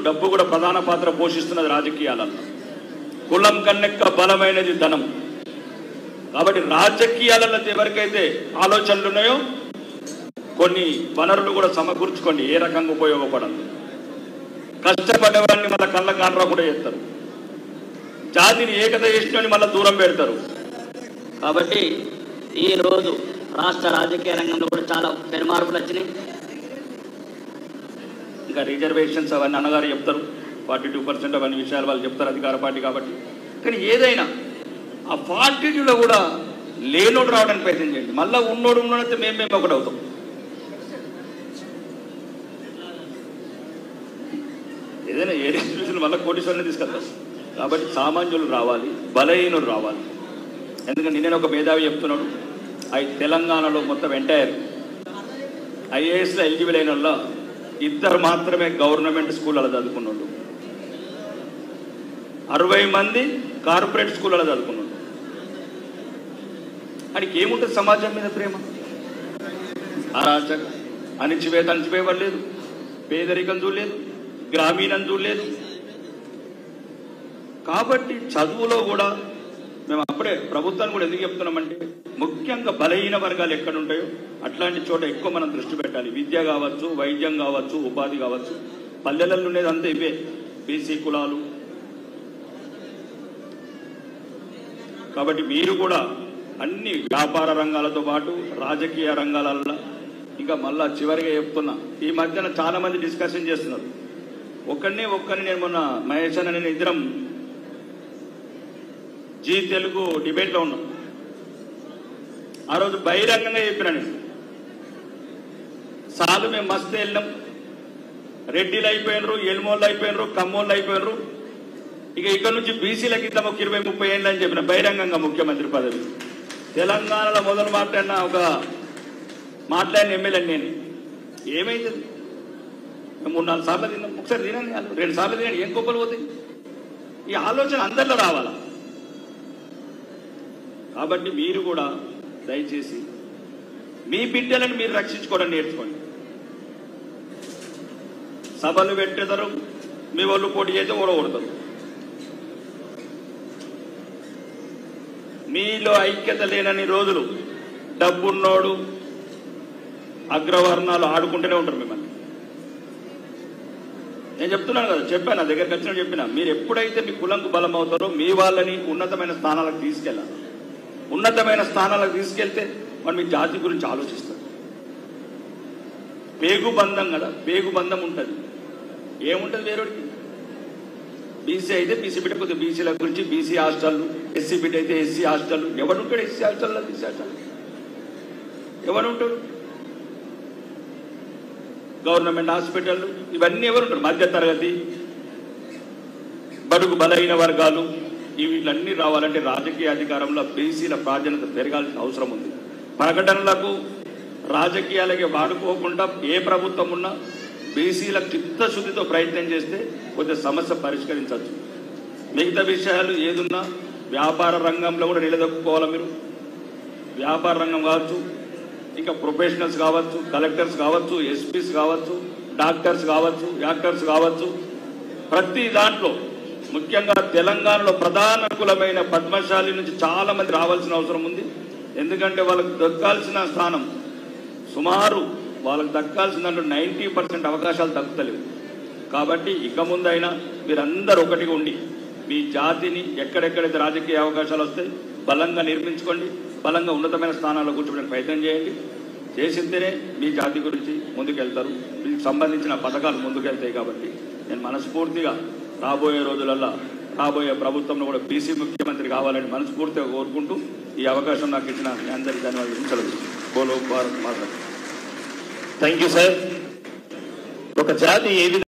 డబ్బు కూడా ప్రధాన పాత్ర పోషిస్తున్నది రాజకీయాలలో. కులం కన్నెక్క బలమైనది ధనం. కాబట్టి రాజకీయాలలో ఎవరికైతే ఆలోచనలు ఉన్నాయో కొన్ని వనరులు కూడా సమకూర్చుకోండి. ఏ రకంగా ఉపయోగపడాలి, కష్టపడేవాడిని మళ్ళీ కళ్ళ కాండ్రా కూడా చేస్తారు, జాతిని ఏకత చేసిన మళ్ళీ దూరం పెడతారు. కాబట్టి ఈరోజు రాష్ట్ర రాజకీయ రంగంలో కూడా చాలా పెనుమార్పులు వచ్చినాయి. ఇంకా రిజర్వేషన్స్ అవన్నీ అన్నగారు చెప్తారు, 42% అవన్నీ విషయాలు వాళ్ళు చెప్తారు, అధికార పార్టీ కాబట్టి. కానీ ఏదైనా ఆ 42లో కూడా లేనోడు రావడానికి ప్రయత్నం చేయండి. మళ్ళీ ఉన్నోడితే మేము ఒకటి అవుతాం. ఏదైనా ఏ రిజర్వేషన్ మళ్ళీ కోటీశ్వరుని తీసుకెళ్తారు. కాబట్టి సామాన్యులు రావాలి, బలహీనులు రావాలి. ఎందుకంటే నేను ఒక మేధావి చెప్తున్నాడు, తెలంగాణలో మొత్తం ఎంటైర్ ఐఏఎస్లో ఎలిజిబుల్ అయిన వాళ్ళ 2 మాత్రమే గవర్నమెంట్ స్కూళ్ళలో చదువుకున్నాడు, 60 మంది కార్పొరేట్ స్కూళ్ళలో చదువుకున్నాడు. ఆయనకి ఏముంటుంది సమాజం మీద ప్రేమ? అరాచక అణిచివేయబడలేదు, పేదరికం చూడలేదు, గ్రామీణం చూడలేదు. కాబట్టి చదువులో కూడా మేము అప్పుడే ప్రభుత్వాన్ని కూడా ఎందుకు చెప్తున్నామంటే, ముఖ్యంగా బలహీన వర్గాలు ఎక్కడ ఉంటాయో అట్లాంటి చోట ఎక్కువ మనం దృష్టి పెట్టాలి. విద్య కావచ్చు, వైద్యం కావచ్చు, ఉపాధి కావచ్చు. పల్లెలలో ఉండేది అంతా ఇవే, బీసీ కులాలు. కాబట్టి మీరు కూడా అన్ని వ్యాపార రంగాలతో పాటు రాజకీయ రంగాలలో ఇంకా మళ్ళా చివరిగా చెప్తున్నా, ఈ మధ్యన చాలా మంది డిస్కషన్ చేస్తున్నారు. ఒక్కరిని నేను మొన్న మహేష్ అన్న నేను ఇద్దరం జీ తెలుగు డిబేట్లో ఉన్నాం. ఆ రోజు బహిరంగంగా చెప్పినా నేను, సార్లు మేము మస్తు వెళ్ళినాం, రెడ్డిలు అయిపోయినరు, ఎల్మోళ్ళు అయిపోయినరు, కమ్మోళ్ళు అయిపోయినరు, ఇక ఇక్కడ నుంచి బీసీలకి ఇద్దాం ఒక 20-30 ఏళ్ళు అని చెప్పిన బహిరంగంగా ముఖ్యమంత్రి పదవి. తెలంగాణలో మొదలు మాట్లాడిన ఎమ్మెల్యే నేను. ఏమైతుంది? 3-4 సార్లు తిన్నాం, ఒకసారి తినండి, 2 సార్లు తినండి, ఏం గొప్పలు పోతాయి? ఈ ఆలోచన అందరిలో రావాలా. కాబట్టి మీరు కూడా దయచేసి మీ బిడ్డలను మీరు రక్షించుకోవడం నేర్చుకోండి. సభలు పెట్టేదారు, మీ వాళ్ళు పోటీ చేస్తే ఓడగొడతారు. మీలో ఐక్యత లేనని రోజులు డబ్బున్నోడు అగ్రవర్ణాలు ఆడుకుంటూనే ఉంటారు మిమ్మల్ని. నేను చెప్తున్నాను కదా, చెప్పాను, నా దగ్గరికి వచ్చిన చెప్పినా, మీరు ఎప్పుడైతే మీ కులంకు బలం అవుతారో మీ వాళ్ళని ఉన్నతమైన స్థానాలకు తీసుకెళ్ళాలి. ఉన్నతమైన స్థానాలకు తీసుకెళ్తే మనం మీ జాతి గురించి ఆలోచిస్తారు. పేగు బంధం కదా, పేగు బంధం ఉంటుంది. ఏముంటుంది వేరేడికి? బీసీ అయితే బీసీ బిడ్డ కొద్దిగా బీసీల గురించి బీసీ హాస్టళ్ళు, ఎస్సీ బిడ్డ అయితే ఎస్సీ హాస్టళ్ళు. ఎవడుంటాడు ఎస్సీ హాస్టల్లో? బీసీ హాస్టల్ ఎవడుంటాడు? గవర్నమెంట్ హాస్పిటళ్ళు ఇవన్నీ ఎవరుంటారు? మధ్యతరగతి, బడుగు బలహీన వర్గాలు. వీళ్ళన్నీ రావాలంటే రాజకీయ అధికారంలో బీసీల ప్రాధాన్యత పెరగాల్సిన అవసరం ఉంది. ప్రకటనలకు రాజకీయాలకి వాడుకోకుండా ఏ ప్రభుత్వం ఉన్నా బీసీల చిత్తశుద్ధితో ప్రయత్నం చేస్తే కొద్దిగా సమస్య పరిష్కరించవచ్చు. మిగతా విషయాలు ఏదున్నా వ్యాపార రంగంలో కూడా నిలదొక్కుకోవాలి. మీరు వ్యాపార రంగం కావచ్చు, ఇంకా ప్రొఫెషనల్స్ కావచ్చు, కలెక్టర్స్ కావచ్చు, ఎస్పీస్ కావచ్చు, డాక్టర్స్ కావచ్చు, యాక్టర్స్ కావచ్చు, ప్రతి దాంట్లో ముఖ్యంగా తెలంగాణలో ప్రధాన కులమైన పద్మశాలి నుంచి చాలా మంది రావాల్సిన అవసరం ఉంది. ఎందుకంటే వాళ్ళకు దక్కాల్సిన స్థానం సుమారు వాళ్ళకు దక్కాల్సిన దాంట్లో 90% అవకాశాలు దక్కుతలేవు. కాబట్టి ఇక ముందైనా మీరందరూ ఒకటిగా ఉండి మీ జాతిని ఎక్కడెక్కడైతే రాజకీయ అవకాశాలు వస్తాయి బలంగా నిర్మించుకోండి, బలంగా ఉన్నతమైన స్థానాల్లో కూర్చోడానికి ప్రయత్నం చేయండి. చేసిందేనే మీ జాతి గురించి ముందుకెళ్తారు, మీకు సంబంధించిన పథకాలు ముందుకెళ్తాయి. కాబట్టి నేను మనస్ఫూర్తిగా రాబోయే రోజులలో రాబోయే ప్రభుత్వంలో కూడా బీసీ ముఖ్యమంత్రి కావాలని మనస్ఫూర్తిగా కోరుకుంటూ ఈ అవకాశం నాకు ఇచ్చిన మీ అందరికీ ధన్యవాదాలు. బోలో Bharat Mata. Thank you sir. ఒక జాతి ఏ